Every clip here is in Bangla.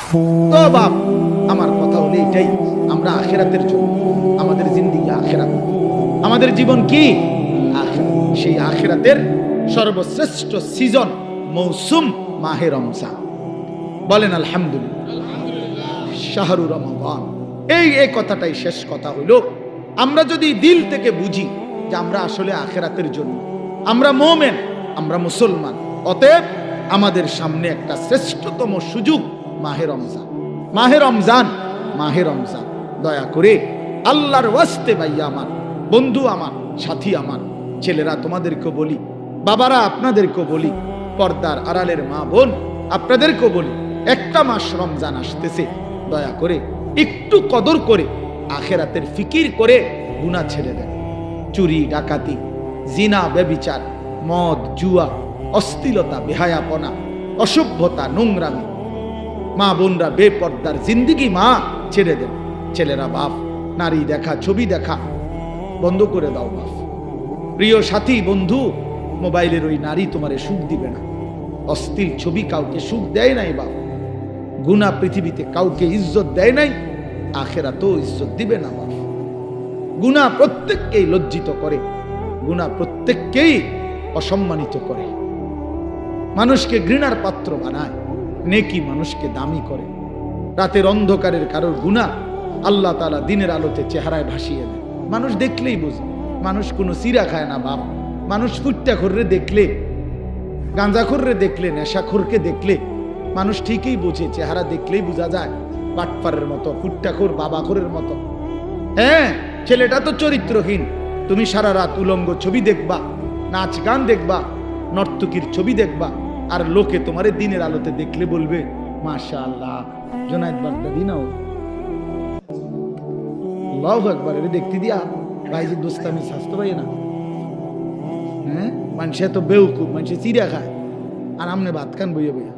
তো বাপ, আমার কথা হলো এটাই, আমরা আখিরাতের জন্য, আমাদের জিন্দেগি আখিরাত, আমাদের জীবন কি আখিরাত। সেই আখিরাতের সর্বশ্রেষ্ঠ সিজন, মৌসুম মাহে রমজান। বলেন আলহামদুলিল্লাহ, শাহরু রমাদান। এই কথাটাই শেষ কথা হইল। আমরা যদি দিল থেকে বুঝি যে আমরা আসলে আখিরাতের জন্য, আমরা মুমিন, আমরা মুসলমান, অতএব আমাদের সামনে একটা শ্রেষ্ঠতম সুযোগ মাহে রমজান। মাহে রমজান, মাহে রমজান। দয়া করে আল্লাহর ওয়াস্তে ভাইয়া আমার, বন্ধু আমার, সাথী আমার, ছেলেরা তোমাদেরকে বলি, বাবারা আপনাদেরকে বলি, পর্দার আড়ালের মা বোন আপনাদেরকেও বলি, একটা মাস রমজান আসতেছে, দয়া করে একটু কদর করে আখিরাতের ফিকির করে গুনাহ ছেড়ে দেন। চুরি, ডাকাতি, জিনা, ব্যভিচার, মদ, জুয়া, অশ্লীলতা, বেহায়াপনা, অসভ্যতা, নোংরামি, মা বোনরা বেপর্দার জিন্দেগি মা ছেড়ে দেন। ছেলেরা বাপ, নারী দেখা, ছবি দেখা বন্ধ করে দাও বাপ। প্রিয় সাথী বন্ধু, মোবাইলের ওই নারী তোমারে সুখ দিবে না। অশ্লীল ছবি কাউকে সুখ দেয় নাই বাপ। গুনাহ পৃথিবীতে কাউকে ইজ্জত দেয় নাই, আখিরাতেও ইজ্জত দিবে না বাপ। গুনাহ প্রত্যেককেই লজ্জিত করে, গুনাহ প্রত্যেককেই অসম্মানিত করে, মানুষকে ঘৃণার পাত্র বানায়, নেকি মানুষকে দামি করে। রাতের অন্ধকারের কারোর গুনাহ আল্লাহ তাআলা দিনের আলোতে চেহারায় ভাসিয়ে দেয়। মানুষ দেখলেই বোঝে। মানুষ কোনো সিরা খায় না বাপ। মানুষ ফুট্টাখোররে দেখলে, গাঁজাখোররে দেখলে, নেশাখোরকে দেখলে মানুষ ঠিকই বোঝে। চেহারা দেখলেই বোঝা যায় বাটপারের মতো, ফুট্টাখোর, বাবাখোরের মতো। হ্যাঁ, ছেলেটা তো চরিত্রহীন। তুমি সারা রাত উলঙ্গ ছবি দেখবা, নাচ গান দেখবা, নর্তকীর ছবি দেখবা, আর লোকে তোমারে দিনের আলোতে দেখলে বলবে মাশাআল্লাহ, জোনায়েদ বাগদাদি নাও, আল্লাহু আকবার। এটা দেখতে দিয়া ভাইজি দোস্তামি স্বাস্থ্য পাই না। হ্যাঁ, মানুষে তো বেউকুফ, মানুষে চিড়া খায়, আর আমনে ভাত খান বইয়া বইয়া।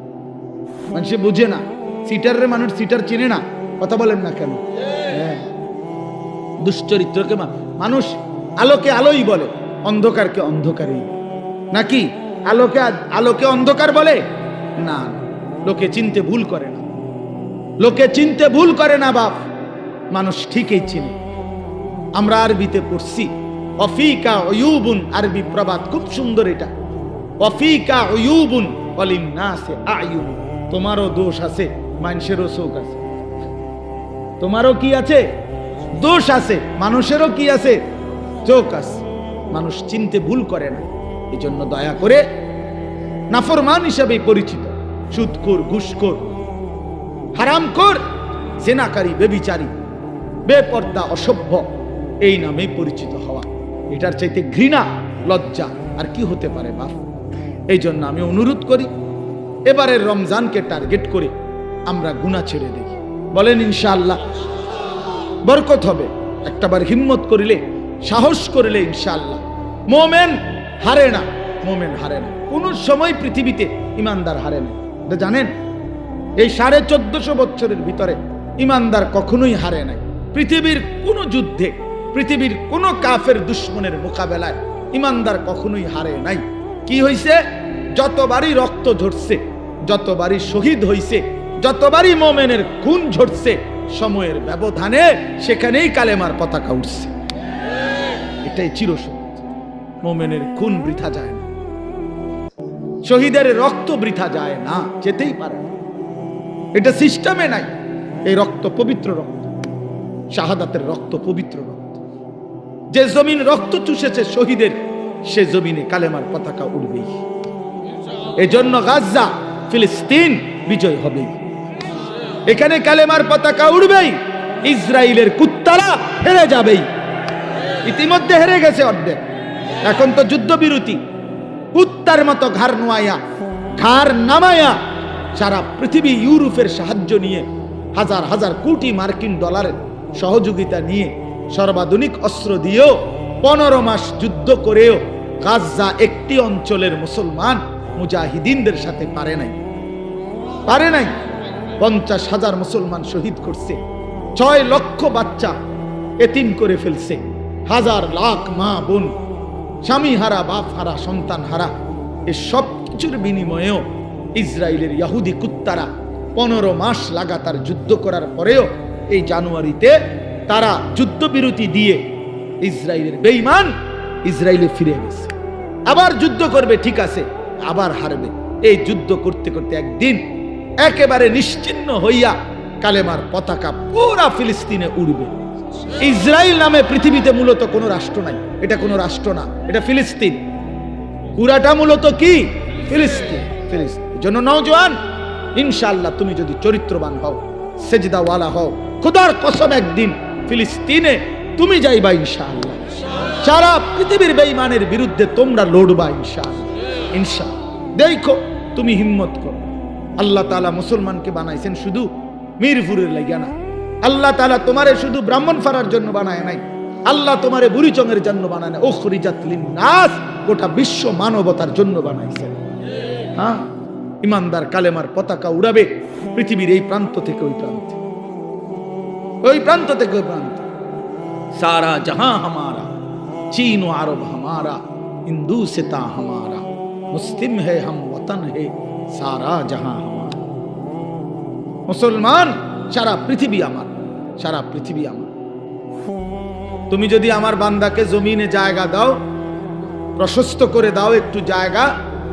মানুষে বুঝে না, সিটারের মানুষ সিটার চিনে না। কথা বলেন না কেন? হ্যাঁ, দুশ্চরিত্রকে মানুষ আলোকে আলোই বলে, অন্ধকারকে অন্ধকারই। নাকি আলোকে আলোকে অন্ধকার বলে না? লোকে চিনতে ভুল করে না, লোকে চিনতে ভুল করে না বাপ। মানুষ ঠিকই চিনে। আমরা আরবিতে পড়ছি অফিকা উয়ুবুন, আরবি প্রবাদ খুব সুন্দর এটা। অফিকা উয়ুবুন ওয়ালিন্নাসি আয়ুন, তোমারও দোষ আছে, মানুষেরও চোখ আছে। তোমারও কি আছে? দোষ আছে। মানুষেরও কি আছে? চোখ আছে। মানুষ চিনতে ভুল করে না। এই জন্য দয়া করে নাফরমান হিসাবে পরিচিত সুদখোর, ঘুষখোর, হারামখোর, জেনাকারী, বেবিচারী, বেপর্দা, অসভ্য, এই নামে পরিচিত হওয়া, এটার চাইতে ঘৃণা, লজ্জা আর কি হতে পারে বাপ? এই জন্য আমি অনুরোধ করি, এবারের রমজানকে টার্গেট করে আমরা গুনাহ ছেড়ে দিই। বলেন ইনশাআল্লাহ বরকত হবে। একটাবার হিম্মত করিলে, সাহস করিলে ইনশাআল্লাহ। মোমেন হারে না, মোমেন হারে না। কোন সময় পৃথিবীতে ইমানদার হারে না, এটা জানেন? এই 1450 বছরের ভিতরে ইমানদার কখনোই হারে নাই। পৃথিবীর কোন যুদ্ধে, পৃথিবীর কোন কাফের দুশ্মনের মোকাবেলায় ইমানদার কখনোই হারে নাই। কি হইছে? যতবারই রক্ত ঝরছে, যতবারই শহীদ হইছে, যতবারই মোমেনের খুন ঝরছে, সময়ের ব্যবধানে সেখানেই কালেমার পতাকা উঠছে। এটাই চিরসত্য। মোমেনের খুন বৃথা যায় না, শহীদের রক্ত বৃথা যায় না, যেতেই পারে না। এটা সিস্টেমে নাই। এই রক্ত পবিত্র রক্ত, শাহাদাতের রক্ত পবিত্র রক্ত। যে জমিন রক্ত চুষেছে শহীদের, সে জমিনে কালেমার পতাকা উড়বেই। এজন্য গাজা, ফিলিস্তিন বিজয় হবেই। এখানে কালেমার পতাকা উড়বেই। ইসরায়েলের কুত্তারা হেরে যাবেই। ইতিমধ্যে হেরে গেছে অর্ধেক। এখন তো যুদ্ধবিরতি। কুত্তার মতো ঘাড় নোয়াইয়া, ঘাড় নামাইয়া সারা পৃথিবী ইউরোপের সাহায্য নিয়ে, হাজার হাজার কোটি মার্কিন ডলারের সহযোগিতা নিয়ে, সর্বাধুনিক অস্ত্র দিয়েও 15 মাস যুদ্ধ করেও গাজা একটি অঞ্চলের মুসলমান মুজাহিদিনদের সাথে পারে নাই, পারে নাই। 50,000 মুসলমান শহীদ করছে, 6 লক্ষ বাচ্চা এতিম করে ফেলছে, হাজার লাখ মা বোন স্বামী হারা, বাপ হারা, সন্তান হারা। এই সব কিছুর বিনিময়েও ইসরায়েলের ইহুদি কুত্তারা 15 মাস লাগাতার যুদ্ধ করার পরেও এই জানুয়ারিতে তারা যুদ্ধবিরতি দিয়ে ইসরায়েলের বেঈমান ইসরায়েলে ফিরে গেছে। আবার যুদ্ধ করবে, ঠিক আছে, আবার হারবে। এই যুদ্ধ করতে করতে একদিন একেবারে নিশ্চিহ্ন হইয়া কালেমার পতাকা পুরা ফিলিস্তিনে উড়বে। ইসরায়েল নামে পৃথিবীতে মূলত কোনো রাষ্ট্র নাই, এটা কোনো রাষ্ট্র না, এটা ফিলিস্তিন। পুরাটা মূলত কি? ফিলিস্তিন। ফিলিস্তিন জন্য নওজোয়ান, ইনশাআল্লাহ তুমি যদি চরিত্রবান হও, সেজদাওয়ালা হও, খোদার কসম একদিন ফিলিস্তিনে তুমি যাইবা ইনশাআল্লাহ। সারা পৃথিবীর বেঈমানের বিরুদ্ধে তোমরা লড়বা ইনশাআল্লাহ। ইনশাআল্লাহ দেখো, তুমি হিম্মত করো। আল্লাহ তাআলা মুসলমানকে বানাইছেন শুধু মিরপুরের লাগিয়া না। আল্লাহ তাআলা তোমারে শুধু ব্রাহ্মণপাড়ার জন্য বানায় নাই, আল্লাহ তোমারে বুড়িচংয়ের জন্য বানায় না, উখরিজাত লিন-নাস, গোটা বিশ্ব মানবতার জন্য বানাইছেন। হ্যাঁ, ইমানদার কালেমার পতাকা উড়াবে পৃথিবীর এই প্রান্ত থেকে ওই প্রান্তে, ওই প্রান্ত থেকে ওই প্রান্তে। সারা জাহাं हमारा, चीन और अरब हमारा, हिंदू सिता हमारा, मुस्लिम है हम वतन है सारा जहां हमारा। মুসলমান সারা পৃথিবী আমার, সারা পৃথিবী আমার। তুমি যদি আমার বান্দাকে জমিনে জায়গা দাও, প্রশস্ত করে দাও একটু জায়গা,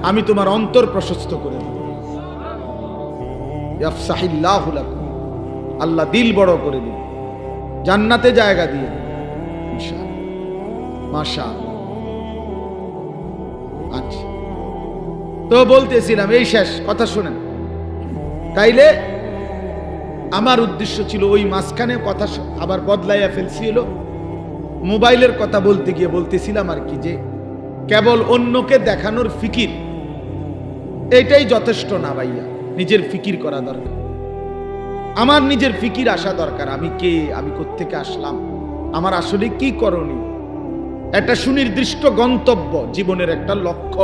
আমি তোমার অন্তর প্রশস্ত করে দেব। ইয়াফসাহিল্লাহু লাকুম, আল্লাহ দিল বড় করে দিন, জান্নাতে জায়গা দিয়ে ইনশাআল্লাহ। মাশাআল্লাহ। আচ্ছা, তো বলতেছিলাম, এই শেষ কথা শুনেন। তাইলে আমার উদ্দেশ্য ছিল ওই মাঝখানে কথা আবার বদলাইয়া ফেলছি, হলো মোবাইলের কথা বলতে গিয়ে বলতেছিলাম আর কি, যে কেবল অন্যকে দেখানোর ফিকির এটাই যথেষ্ট না ভাইয়া, নিজের ফিকির করা দরকার। আমার নিজের ফিকির আসা দরকার, আমি কে, আমি কোত্থেকে আসলাম, আমার আসলে কি করণীয়, একটা সুনির্দিষ্ট গন্তব্য, জীবনের একটা লক্ষ্য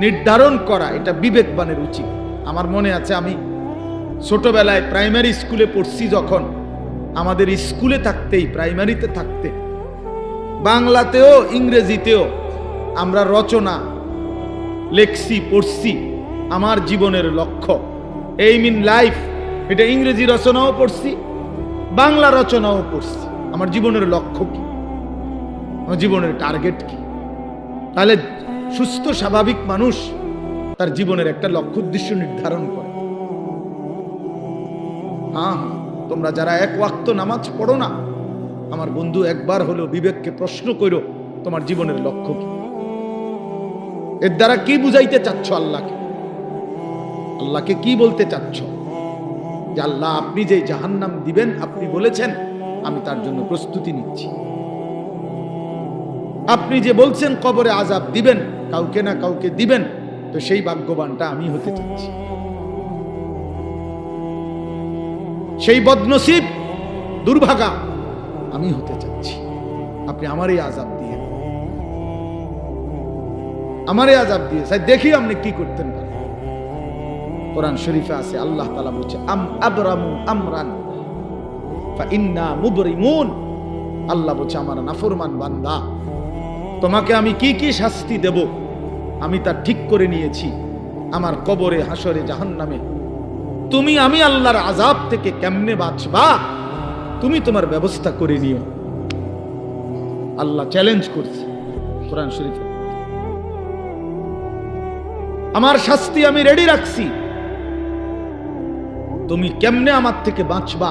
নির্ধারণ করা, এটা বিবেকবানের উচিত। আমার মনে আছে আমি ছোটবেলায় প্রাইমারি স্কুলে পড়ছি, যখন আমাদের স্কুলে থাকতেই, প্রাইমারিতে থাকতে, বাংলাতেও ইংরেজিতেও আমরা রচনা লেখছি, পড়ছি, আমার জীবনের লক্ষ্য, এইম ইন লাইফ, এটা ইংরেজি রচনাও পড়ছি, বাংলা রচনাও পড়ছি। আমার জীবনের লক্ষ্য কি, আমার জীবনের টার্গেট কি? তাহলে সুস্থ স্বাভাবিক মানুষ তার জীবনের একটা লক্ষ্য উদ্দেশ্য নির্ধারণ করে। হ্যাঁ হ্যাঁ, তোমরা যারা এক ওয়াক্ত নামাজ পড়ো না, আমার বন্ধু, একবার হলেও বিবেককে প্রশ্ন করো, তোমার জীবনের লক্ষ্য কি? এর দ্বারা কি বুঝাইতে চাচ্ছ আল্লাহকে? আল্লাহকে কি বলতে চাচ্ছ? যে আল্লাহ, আপনি যে জাহান্নাম দিবেন, আপনি বলেছেন, আমি তার জন্য প্রস্তুতি নিচ্ছি। আপনি যে বলছেন কবরে আযাব দিবেন, কাউকে না কাউকে দিবেন, তো সেই ভাগ্যবানটা আমি হতে চাচ্ছি, সেই বদনসিব দুর্ভাগা আমি হতে চাচ্ছি। আপনি আমারই আযাব দিয়ে, আমারই আযাব দিয়ে দেখি আপনি কি করতেন পারেন। কোরআন শরীফে আছে, আল্লাহ তাআলা বলছে, আম আবরামু আমরান ফাইন্না মুবরিমুন। আল্লাহ বলছে, আমার নাফরমান বান্দা, তোমাকে আমি কি কি শাস্তি দেব আমি তা ঠিক করে নিয়েছি। আমার কবরে, হাসরে, জাহান্নামে আমি আল্লাহর আযাব থেকে কেমনে বাঁচবা, তুমি তোমার ব্যবস্থা করে নিও। আল্লাহ চ্যালেঞ্জ করছে কোরআন শরীফে, আমার শাস্তি আমি রেডি রাখছি, তুমি কেমনে আমার থেকে বাঁচবা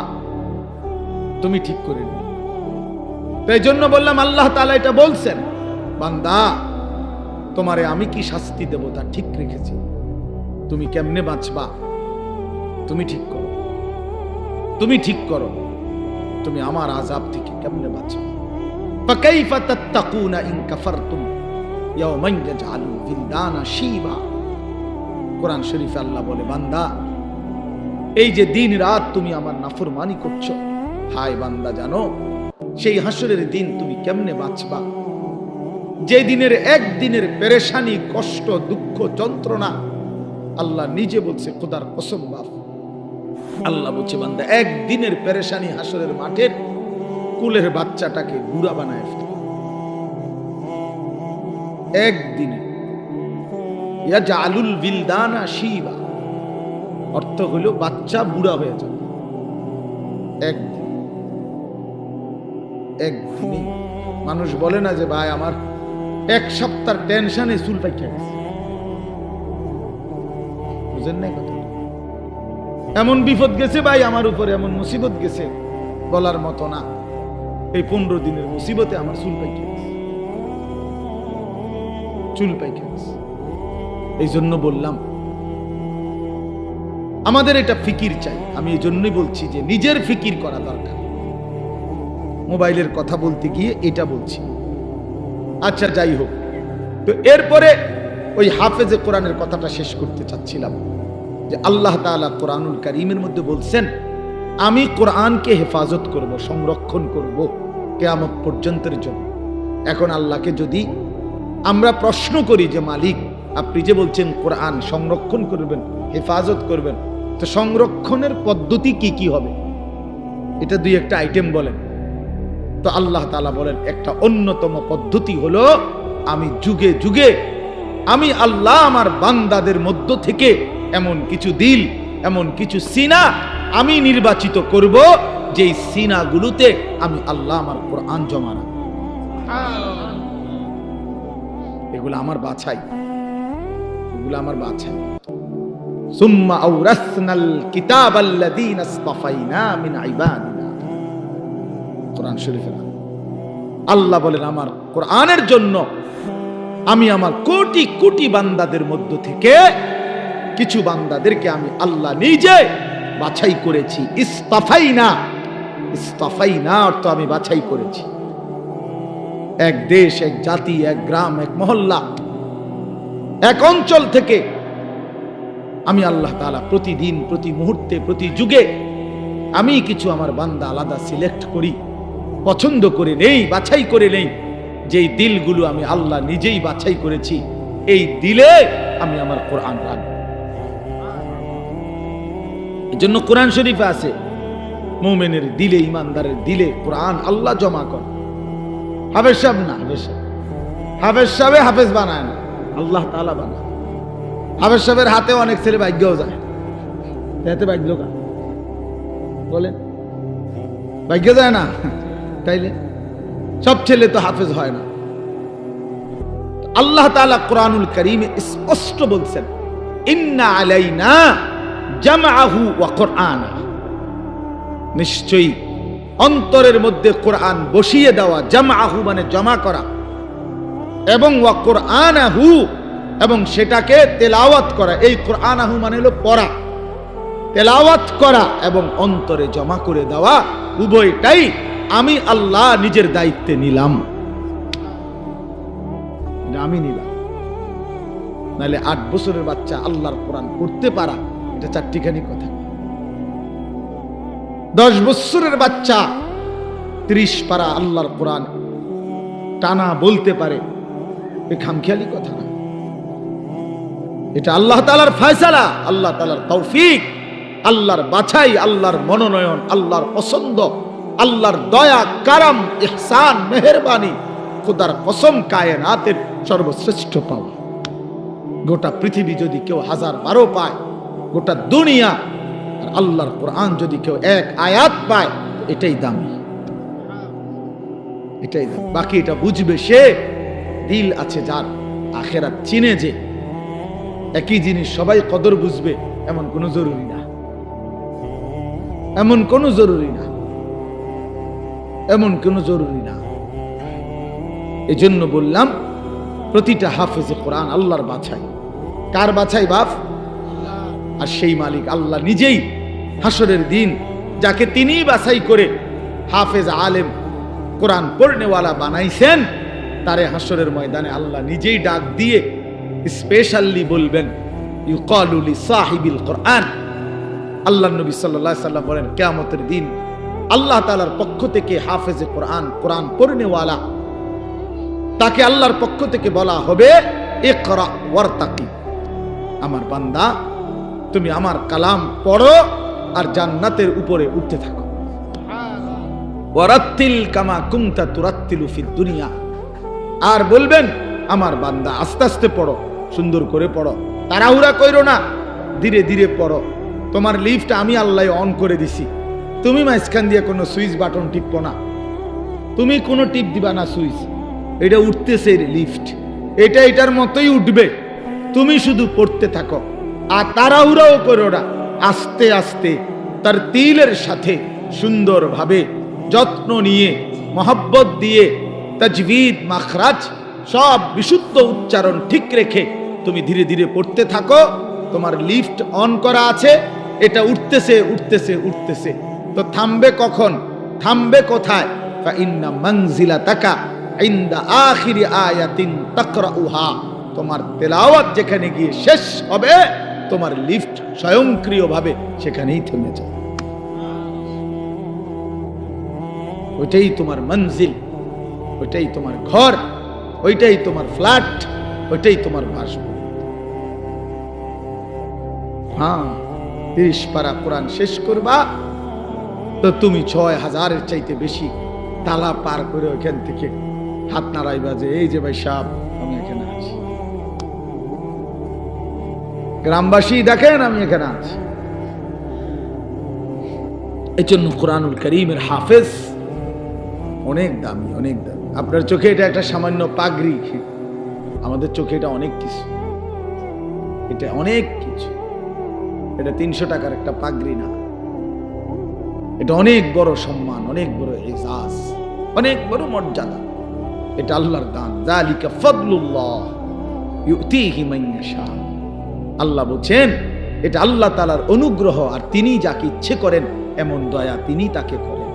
তুমি ঠিক করে নিও। তাই জন্য বললাম, আল্লাহ তাআলা এটা বলছেন, বান্দা, তোমারে আমি কি শাস্তি দেব তা ঠিক রেখেছি, তুমি কেমনে বাঁচবা তুমি ঠিক করো, তুমি ঠিক করো, তুমি আমার আযাব থেকে কেমনে বাঁচবে। ফাকাইফা তাত্তাকুনা ইন কাফারতুম ইয়াওমান ইয়াজআলুল বিলদানা শিবা। কোরআন শরীফে আল্লাহ বলে, বান্দা, এই যে দিন রাত তুমি আমার নাফরমানি করছো, হায় বান্দা, জানো সেই হাসরের দিন তুমি কেমনে বাঁচবা, যে দিনের একদিনের পেরেশানি, কষ্ট, দুঃখ, যন্ত্রণা, আল্লাহ নিজে বলছে, খোদার কসম বাপ, আল্লাহ বলছে, বান্দা, একদিনের পেরেশানি হাসরের মাঠের কুলের বাচ্চাটাকে বুড়া বানায় ফেলে, একদিনে। ইয়াজআলুল বিলদানা শিবা, অর্থ হইল বাচ্চা বুড়া হয়ে যাবে একদিন। একদিনই মানুষ বলে না যে ভাই আমার এক সপ্তাহ টেনশনে চুল পাইকে গেছে, বুঝেন নাই কথা? এমন বিপদ গেছে ভাই আমার উপরে, এমন মুসিবত গেছে বলার মতো না। এই 15 দিনের মুসিবতে আমার চুল পাইকে গেছে, চুল পাইকে গেছে। এই জন্য বললাম আমাদের এটা ফিকির চাই। আমি এই জন্যই বলছি যে নিজের ফিকির করা দরকার। মোবাইলের কথা বলতে গিয়ে এটা বলছি। আচ্ছা যাই হোক, তো এরপরে ওই হাফেজে কোরআনের কথাটা শেষ করতে চাচ্ছিলাম যে আল্লাহ তাআলা কোরআনুল কারীমের মধ্যে বলছেন আমি কোরআনকে হেফাজত করব, সংরক্ষণ করব কিয়ামত পর্যন্তের জন্য। এখন আল্লাহকে যদি আমরা প্রশ্ন করি যে মালিক আপনি যে বলছেন কোরআন সংরক্ষণ করবেন, হেফাজত করবেন, তো সংরক্ষণের পদ্ধতি কি কি হবে এটা দুই একটা আইটেম বলেন। তো আল্লাহ তাআলা বলেন একটা অন্যতম পদ্ধতি হলো আমি যুগে যুগে আমি আল্লাহ আমার বান্দাদের মধ্য থেকে এমন কিছু দিল, এমন কিছু সিনা আমি নির্বাচিত করব যেই সিনাগুলোতে আমি আল্লাহ আমার কোরআন জমা রাখব। এগুলো আমার বাছাই, এগুলো আমার বাছাই। সুম্মা আওরাসনাল কিতাবাল্লাযীনা ইসতাফাইনা মিন ইবাদিনা। কোরআন শরীফে আল্লাহ বলেন আমার কোরআনের জন্য আমি আমার কোটি কোটি বান্দাদের মধ্য থেকে কিছু বান্দাদেরকে আমি আল্লাহ নিজে বাছাই করেছি। ইসতাফাইনা, ইসতাফাইনা অর্থ আমি বাছাই করেছি। এক দেশ, এক জাতি, এক গ্রাম, এক মহল্লা, এক অঞ্চল থেকে আমি আল্লাহ তাআলা প্রতিদিন, প্রতি মুহূর্তে, প্রতি যুগে আমি কিছু আমার বান্দা আলাদা সিলেক্ট করি, পছন্দ করে নেই, বাছাই করে নেই। যেই দিলগুলো আমি আল্লাহ নিজেই বাছাই করেছি, এই দিলে আমি আমার কোরআন রাখব। এজন্য কোরআন শরীফে আছে মুমিনের দিলে, ইমানদারের দিলে কোরআন আল্লাহ জমা করে। হাফেজ সাহেব না, হাফেজ সাহেব হাফেজ বানায় না, আল্লাহ তাআলা বানায়। হাফেজ সাহেবের হাতে অনেক ছেলে ভাগ্যও যায়, হাতে ভাগ্য কা বলেন, ভাগ্য যায় না, তাইলে সব ছেলে তো হাফেজ হয় না। আল্লাহ তাআলা কোরআনুল কারীমে স্পষ্ট বলছেন ইন্না আলাইনা জামআহু ওয়া কুরআনা, নিশ্চয়ই অন্তরের মধ্যে কোরআন বসিয়ে দেওয়া, জামআহু মানে জমা করা, এবং ওয়া কুরআনাহু এবং সেটাকে তেলাওয়াত করা। এই কুরআনাহু মানে হলো পড়া, তেলাওয়াত করা এবং অন্তরে জমা করে দেওয়া, উভয়টাই আমি আল্লাহ নিজের দায়িত্বে নিলাম। আমি নিলাম, নাহলে 8 বছরের বাচ্চা আল্লাহর কোরআন পড়তে পারা এটা চারটিখানি কথা। 10 বছরের বাচ্চা 30 পারা আল্লাহর কোরআন টানা বলতে পারে, এ খামখেয়ালি কথা না। এটা আল্লাহ তাআলার ফয়সালা, আল্লাহ তাআলার তৌফিক, আল্লাহর বাছাই, আল্লাহর মনোনয়ন, আল্লাহর পছন্দ, আল্লাহর দয়া, কারাম, ইহসান, মেহেরবানি, খোদার কসম কায়নাতের সর্বশ্রেষ্ঠ পাওয়া। গোটা পৃথিবী যদি কেউ 1012 পায়, গোটা দুনিয়া, আর আল্লাহর কোরআন যদি কেউ 1 আয়াত পায়, এটাই দামি, এটাই দামি। বাকি এটা বুঝবে সে, দিল আছে যার, আখিরাত চিনে যে। একই জিনিস সবাই কদর বুঝবে এমন কোনো জরুরি না, এমন কোনো জরুরি না, এমন কোনো জরুরি না। এজন্য বললাম প্রতিটা হাফেজে কোরআন আল্লাহর বাছাই। কার বাছাই? বাপ। আর সেই মালিক আল্লাহ নিজেই হাসরের দিন যাকে তিনি বাছাই করে হাফেজ আলেম কোরআন পড়নেওয়ালা বানাইছেন, তারে হাসরের ময়দানে আল্লাহ নিজেই ডাক দিয়ে স্পেশালি বলবেন ইউকালু লিসাহিবিল কোরআন। আল্লাহ নবী সাল্লাল্লাহু আলাইহি সাল্লাম বলেন কিয়ামতের দিন আল্লাহ তাআলার পক্ষ থেকে হাফেজে কোরআন, কোরআন পড়নেওয়ালা, তাকে আল্লাহর পক্ষ থেকে বলা হবে ইকরা ওয়ারতাকি, আমার বান্দা তুমি আমার কালাম পড়ো আর জান্নাতের উপরে উঠতে থাকো। ওয়ারাত্তিল কামা কুনতা তুরাত্তিলু ফিদ দুনিয়া, আর বলবেন আমার বান্দা আস্তে আস্তে পড়ো, সুন্দর করে পড়ো, তাড়াহুড়া কইরো না, ধীরে ধীরে পড়ো, তোমার লিফট আমি আল্লাহ অন করে দিছি, তুমি মাঝখান দিয়ে কোনো সুইচ বাটন টিপবো না, তুমি কোনো টিপ দিবা না সুইচ, এটা উঠতেছে লিফট, এটা এটার মতোই উঠবে, তুমি শুধু পড়তে থাকো। আর তাড়াহুড়াও করো না, আস্তে আস্তে তার তিলের সাথে সুন্দরভাবে যত্ন নিয়ে মহব্বত দিয়ে তাজবিদ মাখরাজ সব বিশুদ্ধ উচ্চারণ ঠিক রেখে তুমি ধীরে ধীরে পড়তে থাকো। তোমার লিফট অন করা আছে, এটা উঠতেছে উঠতেছে উঠতেছে, তো থামবে কখন, থামবে কোথায়? ফাইন্না মানজিলাতাকা ইনদা আখিরি আয়াতিন তাকরাউহা, তোমার তেলাওয়াত যেখানে গিয়ে শেষ হবে তোমার লিফট স্বয়ংক্রিয়ভাবে সেখানেই থেমে যাবে। ওইটাই তোমার মঞ্জিল, ওইটাই তোমার ঘর, ওইটাই তোমার ফ্ল্যাট, ওইটাই তোমার বাসভবন। হ্যাঁ, 30 পারা কোরআন শেষ করবা তো তুমি 6000-এর চাইতে বেশি তালা পার করে ওইখান থেকে হাত নাড়াইবা যে এই যে ভাই সাহেব আমি এখানে আছি, গ্রামবাসী দেখেন আমি এখানে আছি। এই জন্য কোরআনুল কারীমের হাফেজ অনেক দামি, অনেক দামি। আপনার চোখে এটা একটা সামান্য পাগড়ি, আমাদের চোখে এটা অনেক কিছু, এটা অনেক কিছু। এটা 300 টাকার একটা পাগড়ি না, এটা অনেক বড় সম্মান, অনেক বড় এজাজ, অনেক বড় মর্যাদা। এটা আল্লাহর দান। যালিকা ফাদলুল্লাহ ইউতিহি মান ইয়াশা। আল্লাহ বলেন এটা আল্লাহ তাআলার অনুগ্রহ, আর তিনি যাকে ইচ্ছে করেন এমন দয়া তিনি তাকে করেন।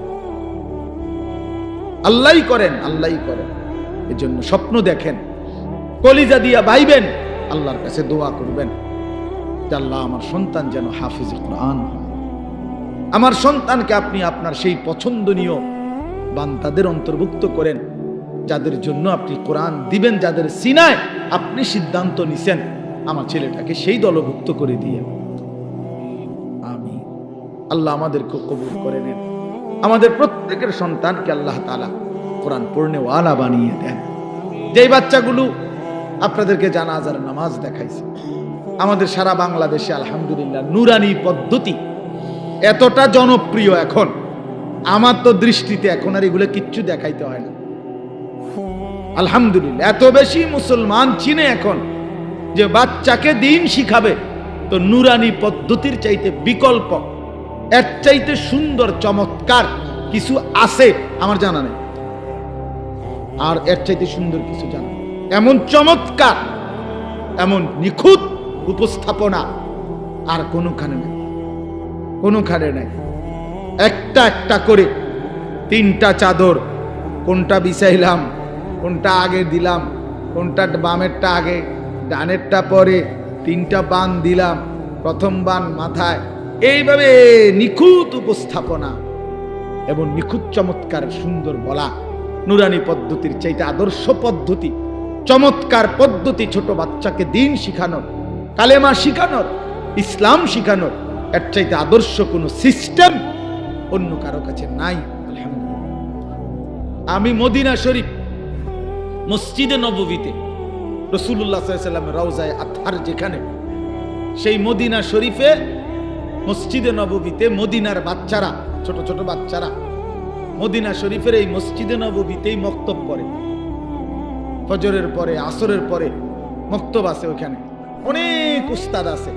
আল্লাহই করেন, আল্লাহই করেন। এজন্য স্বপ্ন দেখেন, কলিজা দিয়া ভাইবেন, আল্লাহর কাছে দোয়া করবেন যে আল্লাহ আমার সন্তান যেন হাফিজে কোরআন হয়, আমার সন্তানকে আপনি আপনার সেই পছন্দনীয় বান্দাদের অন্তর্ভুক্ত করেন যাদের জন্য আপনি কোরআন দিবেন, যাদের সিনায় আপনি সিদ্ধান্ত নিছেন আমার ছেলেটাকে সেই দলভুক্ত করে দিয়ে। আমিন। আল্লাহ আমাদেরকে কবুল করে নেন, আমাদের প্রত্যেকের সন্তানকে আল্লাহ তাআলা কোরআন পড়নেওয়ালা বানিয়ে দেন। যেই বাচ্চাগুলো আপনাদেরকে জানাজার নামাজ দেখাইছে, আমাদের সারা বাংলাদেশে আলহামদুলিল্লাহ নুরানি পদ্ধতি এতটা জনপ্রিয়, এখন আমার তো দৃষ্টিতে এখন আর এগুলো কিচ্ছু দেখাইতে হয় না। আলহামদুলিল্লাহ এত বেশি মুসলমান চিনে এখন যে বাচ্চাকে দিন শিখাবে, তো নুরানি পদ্ধতির চাইতে বিকল্প, এর চাইতে সুন্দর চমৎকার কিছু আছে আমার জানা নেই, আর এর চাইতে সুন্দর কিছু জানা, এমন চমৎকার এমন নিখুঁত উপস্থাপনা আর কোনোখানে নেই, কোনোখানে নেই। একটা একটা করে 3টা চাদর, কোনটা বিছাইলাম, কোনটা আগে দিলাম, কোনটা বামেরটা আগে ডানেরটা পরে, 3টা বান দিলাম, প্রথম বান মাথায়, এইভাবে নিখুঁত উপস্থাপনা এবং নিখুঁত চমৎকার সুন্দর বলা। নুরানি পদ্ধতির চাইতে আদর্শ পদ্ধতি, চমৎকার পদ্ধতি ছোট বাচ্চাকে দিন শিখানোর, কালেমা শিখানোর, ইসলাম শিখানোর, এর চাইতে আদর্শ কোনো সিস্টেম অন্য কারো কাছে নাই। আলহামদুলিল্লাহ। আমি মদিনা শরীফ মসজিদে নববীতে রাসূলুল্লাহ সাল্লাল্লাহু আলাইহি ওয়াসাল্লাম রওজায়ে আতহার যেখানে, সেই মদিনা শরীফে মসজিদে নববীতে মদিনার বাচ্চারা, ছোট ছোট বাচ্চারা মদিনা শরীফের এই মসজিদে নববীতেই মক্তব পড়ে। ফজরের পরে, আসরের পরে মক্তব আছে, ওখানে অনেক উস্তাদ আছে,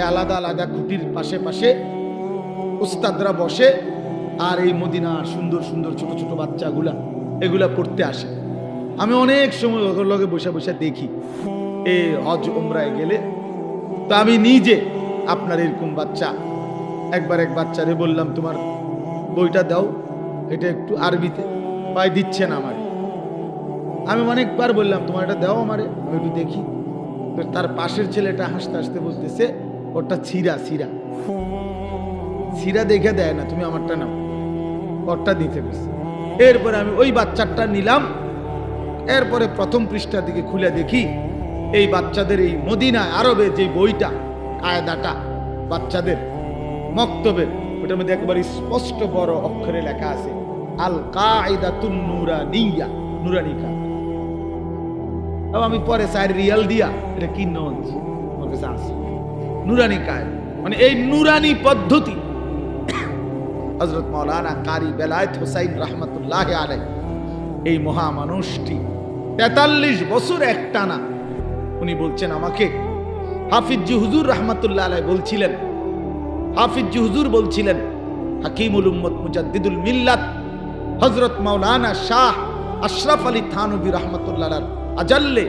আলাদা আলাদা খুঁটির পাশে পাশে উস্তাদরা বসে, আর এই মদিনার সুন্দর সুন্দর ছোট ছোট বাচ্চাগুলা এগুলা পড়তে আসে। আমি অনেক সময় ওদের লগে বসে বসে দেখি, এই হজ উমরায় গেলে তো আমি নিজে আপনার এরকম বাচ্চা, একবার এক বাচ্চারে বললাম তোমার বইটা দাও, এটা একটু আরবিতে, পাই দিচ্ছে না আমারে। আমি অনেকবার বললাম তোমার এটা দাও আমারে, আমি একটু দেখি। তো তার পাশের ছেলেটা হাসতে হাসতে বলতেছে ওটা ছিঁড়া, ছিঁড়া ছিঁড়া দেখে দেয় না, তুমি আমারটা নাও, ওরটা দিতে গেছে। এরপরে আমি ওই বাচ্চাটা নিলাম, এরপরে প্রথম পৃষ্ঠা দিকে খুলে দেখি এই বাচ্চাদের এই মদিনা আরবে যে বইটা, কায়দাটা বাচ্চাদের মক্তবের, ওটার মধ্যে একবারে স্পষ্ট বড় অক্ষরে লেখা আছে আল কায়দাতুন নুরানিয়া, নুরানি কায়দা। আমি পরে 4 রিয়াল দিয়া এটা কি নজ আমার কাছে আছে, নুরানি কায়দা। মানে এই নুরানি পদ্ধতি হযরত মাওলানা কারি বেলায়েত হোসাইন রহমাতুল্লাহ আলাইহি এই মহামানুষটি ৪৩ বছর একটানা উনি বলছেন আমাকে, হাফিজি হুজুর রহমাতুল্লাহ আলাইহি বলছিলেন, হাফিজি হুজুর বলছিলেন, হাকিমুল উম্মত মুজাদ্দিদুল মিল্লাত হযরত মাওলানা শাহ আশরাফ আলী থানভী রহমাতুল্লাহ আলাইহি আজাল্লে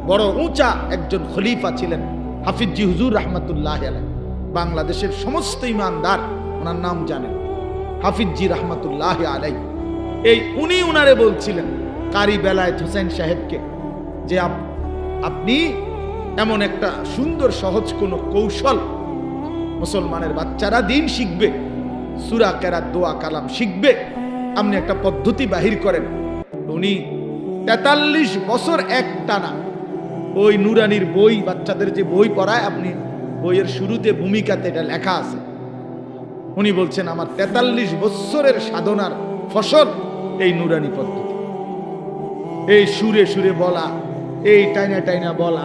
বড় উঁচা একজন খলিফা ছিলেন হাফিজি হুজুর রহমাতুল্লাহ আলাইহি। বাংলাদেশের সমস্ত ইমানদার ওনার নাম জানেন, হাফিজি রহমাতুল্লাহ আলাইহি। এই উনি উনারে বলছিলেন কারি বেলায়েত হোসেন সাহেবকে যে আপনি এমন একটা সুন্দর সহজ কোন কৌশল, মুসলমানের বাচ্চারা দিন শিখবে, সূরা কেরাত দোয়া কালাম শিখবে, আপনি একটা পদ্ধতি বাহির করেন। উনি ৪৩ বছর একটানা ওই নুরানির বই, বাচ্চাদের যে বই পড়ায়, আপনি বইয়ের শুরুতে ভূমিকাতে এটা লেখা আছে, উনি বলছেন আমার ৪৩ বছরের সাধনার ফসল এই নুরানি পদ্ধতি। এই সুরে সুরে বলা, এই টাইনা টাইনা বলা,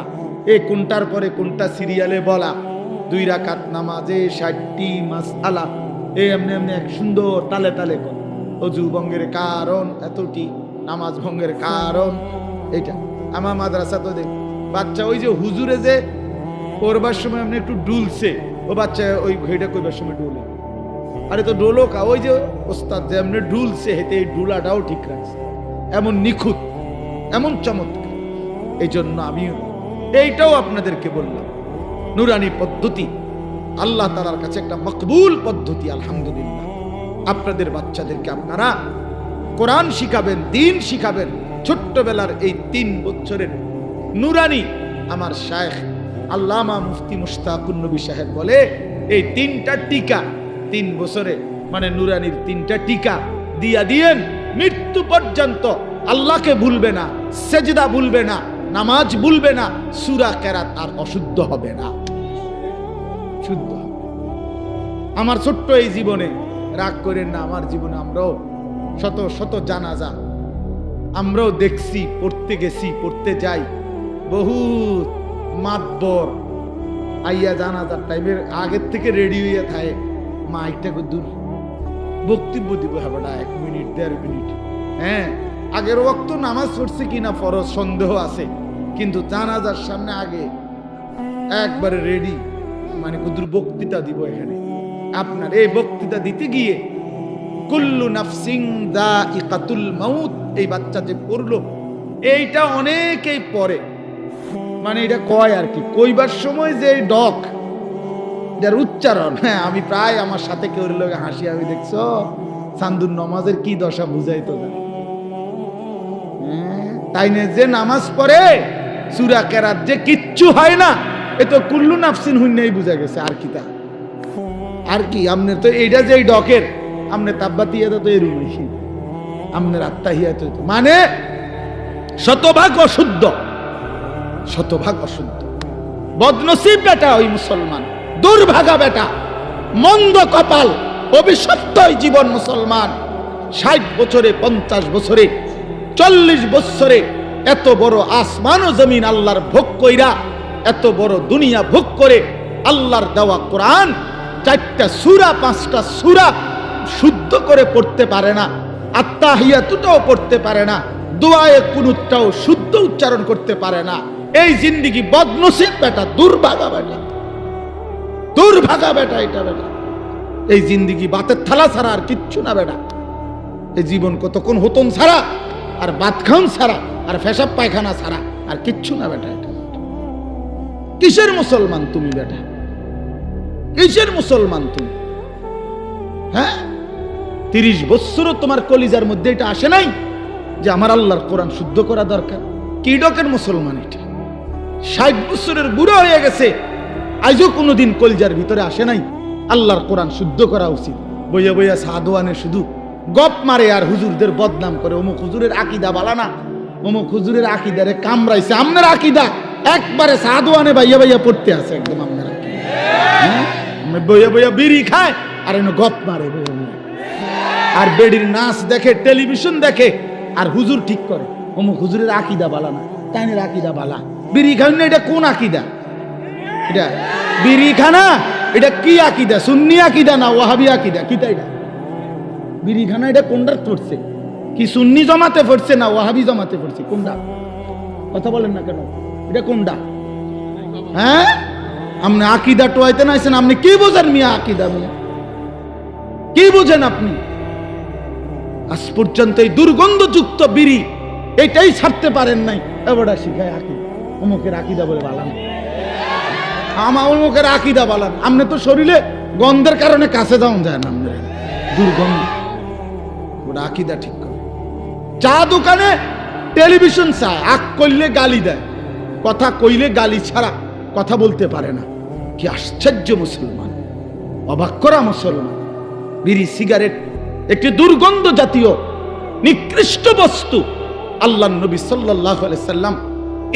এই কোনটার পরে কোনটা সিরিয়ালে বলা, 2 রাকাত নামাজে 60টি মাসআলা, এই এমনি এমনি এক সুন্দর তালে তালে কর, অজু ভঙ্গের কারণ এতটি, নামাজ ভঙ্গের কারণ এইটা। আমার মাদ্রাসা তো দেখ বাচ্চা ওই যে হুজুরে যে পড়বার সময় এমনি একটু ডুলছে, ও বাচ্চা ওই ঘড়িটা কইবার সময় ডুলে, আরে তো ডোলো কা, ওই যে ওস্তাদ যে এমনি ডুলছে হেতে এই ডুলাটাও ঠিক রাখছে, এমন নিখুঁত, এমন চমৎকার। এই জন্য আমি এইটাও আপনাদেরকে বললাম, নুরানি পদ্ধতি আল্লাহ তাআলার কাছে একটা মকবুল পদ্ধতি। আলহামদুলিল্লাহ, আপনাদের বাচ্চাদেরকে আপনারা কোরআন শিখাবেন, দ্বীন শিখাবেন। ছোট্টবেলার এই 3 বছরের নুরানি, আমার শায়েখ আল্লামা মুফতি মুশতাকুন নবী সাহেব বলে এই 3টা টিকা 3 বছরে, মানে নুরানির 3টা টিকা দিয়া দিয়েন, মৃত্যু পর্যন্ত আল্লাহকে ভুলবে না, সেজদা ভুলবে না, নামাজ ভুলবে না, সূরা কেরাত আর অশুদ্ধ হবে না, শুদ্ধ হবে। আমার ছোট্ট এই জীবনে, রাগ করেন না, আমার জীবনে আমরাও শত শত জানাজা আমরাও দেখছি, পড়তে গেছি, পড়তে যাই, বহুত মাতবর আইয়া জানাজার টাইমের আগের থেকে রেডি হইয়া থাকে, মাইকটা দূর বক্তব্য দিব, হবে না 1 মিনিট 1.5 মিনিট। হ্যাঁ, আগের ওয়াক্ত নামাজ পড়ছে কিনা ফরজ সন্দেহ আছে, কিন্তু জানাজার সামনে আগে একবারে রেডি, মানে কুদুর বক্তৃতা দিব এখানে। আপনার এই বক্তৃতা দিতে গিয়ে কুল্লু নাফসিন যায়িকাতুল মাউত, এই বাচ্চা যে পড়লো এইটা অনেকেই পড়ে, মানে এটা কয় আর কি, কইবার সময় যে ডক যার উচ্চারণ, হ্যাঁ আমি প্রায় আমার সাথে কেউ লোক হাসি, আমি দেখছো সান্দুর নামাজের কি দশা বুঝাইতো না, তাই না? যে নামাজ পড়ে সূরা কেরাত যে কিচ্ছু হয় না, এ তো কুল্লু নাফসিন হুন্নাই বুঝা গেছে। আর কি তা, আর কি আমনে তো এইটা যে ডকের, আমনে তাব্বাতিয়াতা তো এরুম হইছি, আমনের আত্তাহিয়াত তো মানে শতভাগ অশুদ্ধ, শতভাগ অশুদ্ধ। বদনসিব বেটা ওই মুসলমান, দুর্ভাগা বেটা, মন্দ কপাল, অভিশপ্ত জীবন মুসলমান। 60 বছরে, 50 বছরে, 40 বছরে এত বড় আসমান ও জমিন আল্লাহর ভোগ কইরা, এত বড় দুনিয়া ভোগ করে আল্লাহর দেওয়া কোরআন 4টা সূরা 5টা সূরা শুদ্ধ করে পড়তে পারে না, আত্তাহিয়াতুটাও পড়তে পারে না, দোয়ায়ে কুনুতটাও শুদ্ধ উচ্চারণ করতে পারে না। এই জিন্দেগি বদনসিব বেটা, দুর্ভাগা বেটা, দুর্ভাগা বেটা, এটা বেটা এই জিন্দেগি বাতের থালা ছাড়া আর কিচ্ছু না বেটা। এই জীবন কতক্ষণ হতন ছাড়া আর ভাত খান ছাড়া আর পেশাব পায়খানা ছাড়া আর কিচ্ছু না বেটা। এটা কিসের মুসলমান তুমি বেটা, কিসের মুসলমান তুমি? হ্যাঁ, 30 বছরও তোমার কলিজার মধ্যে এটা আসে নাই যে আমার আল্লাহর কোরআন শুদ্ধ করা দরকার? কি ডকের মুসলমান এটা? 60 বছরের বুড়ো হয়ে গেছে, আজও কোনোদিন কলিজার ভিতরে আসে নাই আল্লাহর কোরআন শুদ্ধ করা উচিত। বইয়া বইয়া সাধুয়ানে শুধু গপ মারে আর হুজুরদের বদনাম করে, অমুক হুজুরের আকীদা বালা না, অমুক হুজুরের আকীদারে কামড়াইছে। আমনের আকীদা একবারে সাধুয়ানে বাইয়া বাইয়া পড়তে আছে, একদম আমনের আকীদা। বইয়া বইয়া বিড়ি খায় আর এনে গপ মারে, আর বেডির নাচ দেখে, টেলিভিশন দেখে, আর হুজুর ঠিক করে অমুক হুজুরের আকীদা বালা না, তাইনের আকীদা বালা। বিড়ি খান না, এটা কোন আকীদা? এটা বিড়ি খানা, এটা কি আকিদা? সুন্নি আকিদা না ওয়াহাবি আকিদা? কিটা এটা বিড়ি খানা? এটা কোনটা পড়ছে? কি সুন্নি জমাতে পড়ছে না ওয়াহাবি জমাতে পড়ছে? কোনটা? কথা বলেন না কেন? এটা কোনটা? হ্যাঁ, আপনি আকিদা টোয়াইতে নাইছেন। আপনি কি বোঝেন মিয়া? আকিদা মিয়া কি বোঝেন আপনি? আজ পর্যন্ত এই দুর্গন্ধযুক্ত বিড়ি এটাই ছাড়তে পারেন নাই। এবারটা শিখায় আকিদা, অমুকের আকিদা বলে বালান, আমার অমুকের আকিদা বালান। আপনি তো শরীরে গন্ধের কারণে কাছে যাওয়া যায় না, আপনার দুর্গন্ধ। ওটা আকিদা ঠিক করে। চা দোকানে টেলিভিশন চায়, আগ করলে গালি দেয়, কথা কইলে গালি ছাড়া কথা বলতে পারে না। কি আশ্চর্য মুসলমান, অবাক করা মুসলমান। বিড়ি সিগারেট একটি দুর্গন্ধ জাতীয় নিকৃষ্ট বস্তু। আল্লাহর নবী সাল্লাল্লাহু আলাইহি সাল্লাম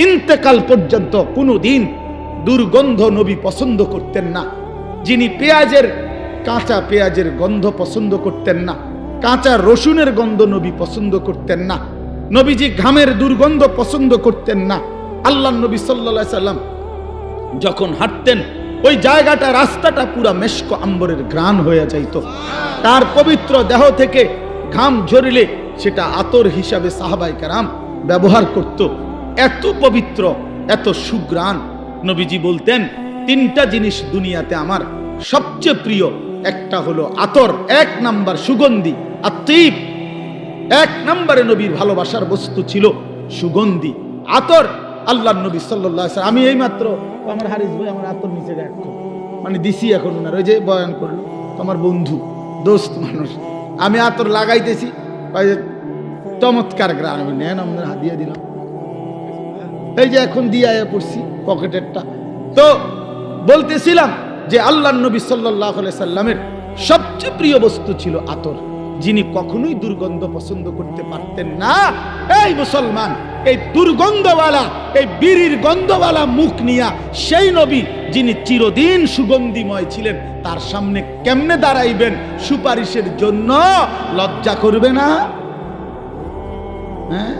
ইন্তেকাল পর্যন্ত কোনোদিন দুর্গন্ধ নবী পছন্দ করতেন না। যিনি কাঁচা পেঁয়াজের গন্ধ পছন্দ করতেন না, কাঁচা রসুনের গন্ধ নবী পছন্দ করতেন না, নবীজি ঘামের দুর্গন্ধ পছন্দ করতেন না। আল্লাহর নবী সাল্লাল্লাহু আলাইহি সাল্লাম যখন হাঁটতেন ওই জায়গাটা, রাস্তাটা পুরা মেশক আম্বরের ঘ্রাণ হয়ে যাইত। তার পবিত্র দেহ থেকে ঘাম ঝরিলে সেটা আতর হিসাবে সাহাবায়ে কেরাম ব্যবহার করত। এত পবিত্র, এত সুঘ্রাণ। নবীজি বলতেন, তিনটা জিনিস দুনিয়াতে আমার সবচেয়ে প্রিয়। একটা হলো আতর, 1 নাম্বার সুগন্ধি, আত্মীপ। 1 নম্বরে নবীর ভালোবাসার বস্তু ছিল সুগন্ধি, আতর। আল্লাহর নবী সাল্লাল্লাহু আলাইহি ওয়াসাল্লাম, আমি এই মাত্র আমার হারিস ভাই আমার আতর নিচে রাখতো, মানে দিছি এখন ওনার, ওই যে বয়ান করলো তোমার বন্ধু দোস্ত মানুষ, আমি আতর লাগাইতেছি, চমৎকার গ্রাম, নেন আপনার হাত দিয়ে দিলাম, এই যে এখন দিয়ে পড়ছি পকেটেরটা। তো বলতেছিলাম যে আল্লাহর নবী সাল্লাল্লাহু আলাইহি সাল্লামের সবচেয়ে প্রিয় বস্তু ছিল আতর, যিনি কখনোই দুর্গন্ধ পছন্দ করতে পারতেন না। এই মুসলমান, এই দুর্গন্ধওয়ালা, এই বিড়ির গন্ধওয়ালা মুখ নিয়া সেই নবী যিনি চিরদিন সুগন্ধিময় ছিলেন, তার সামনে কেমনে দাঁড়াইবেন সুপারিশের জন্য? লজ্জা করবে না? হ্যাঁ,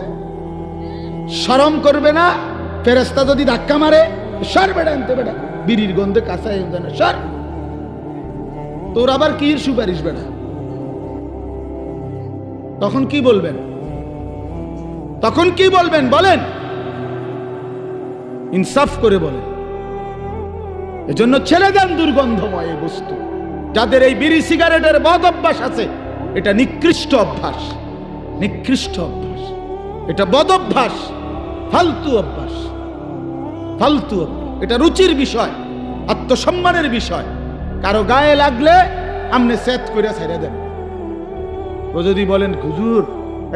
শরম করবে না? ফেরেশতা যদি ধাক্কা মারে, সর বেটা আনতে, বেটা বিড়ির গন্ধে কাঁচাই না, সর, তোর আবার কি সুপারিশ বেটা? তখন কি বলবেন? তখন কি বলবেন বলেন? ইনসাফ করে বলেন। এজন্য ছেড়ে দেন দুর্গন্ধময় এই বস্তু। যাদের এই বিড়ি সিগারেটের বদ অভ্যাস আছে, এটা নিকৃষ্ট অভ্যাস, নিকৃষ্ট অভ্যাস, এটা বদ অভ্যাস, ফালতু অভ্যাস, ফালতু অভ্যাস। এটা রুচির বিষয়, আত্মসম্মানের বিষয়। কারো গায়ে লাগলে আপনি সেট করে ছেড়ে দেন। ও যদি বলেন হুজুর,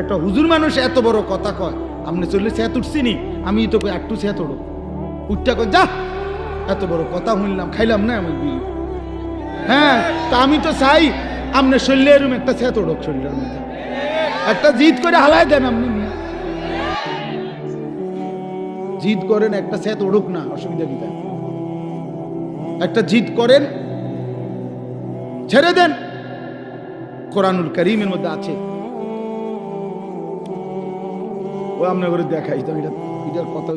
একটা হুজুর মানুষ এত বড় কথা কয়, আপনি চললে সেত উঠছিনি, আমি তো একটু সেত উঠো, উঠটা কয় যা, এত বড় কথা শুনলাম, খাইলাম না আমি বিল। হ্যাঁ, তা আমি তো চাই আপনি শরীরে এরকম একটা সেত উঠুক, শরীরের মধ্যে একটা জিদ করে হালাই দেন। আপনি জিদ করেন একটা সেত উঠুক না, অসুবিধা কি? একটা জিদ করেন, ছেড়ে দেন। কোরআনুল কারীমের মধ্যে আছে, ও আপনার করে দেখাই তো, এটার কথা।